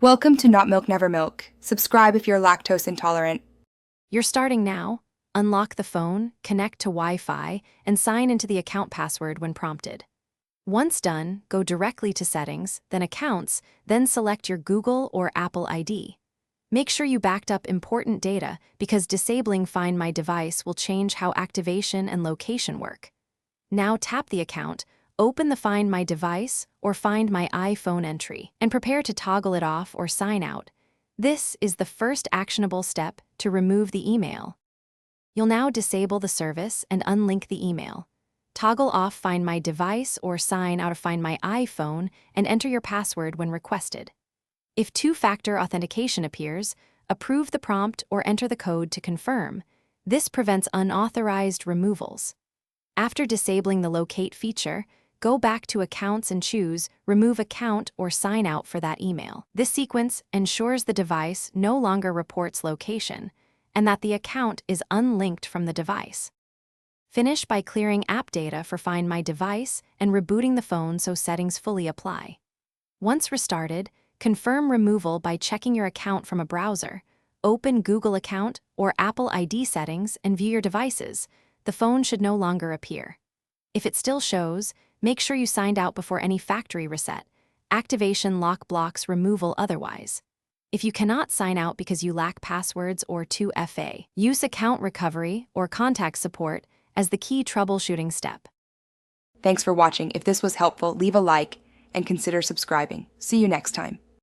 Welcome to Not Milk Never Milk. Subscribe if you're lactose intolerant. You're starting now. Unlock the phone, connect to Wi-Fi, and sign into the account password when prompted. Once done, go directly to Settings, then Accounts, then select your Google or Apple ID. Make sure you backed up important data because disabling Find My Device will change how activation and location work. Now tap the account, open the Find My Device or Find My iPhone entry, and prepare to toggle it off or sign out. This is the first actionable step to remove the email. You'll now disable the service and unlink the email. Toggle off Find My Device or sign out of Find My iPhone and enter your password when requested. If two-factor authentication appears, approve the prompt or enter the code to confirm. This prevents unauthorized removals. After disabling the Locate feature, go back to Accounts and choose Remove Account or Sign Out for that email. This sequence ensures the device no longer reports location and that the account is unlinked from the device. Finish by clearing app data for Find My Device and rebooting the phone so settings fully apply. Once restarted, confirm removal by checking your account from a browser. Open Google account or Apple ID settings and view your devices. The phone should no longer appear. If it still shows, make sure you signed out before any factory reset. Activation lock blocks removal otherwise. If you cannot sign out because you lack passwords or 2FA, use account recovery or contact support as the key troubleshooting step. Thanks for watching. If this was helpful, leave a like and consider subscribing. See you next time.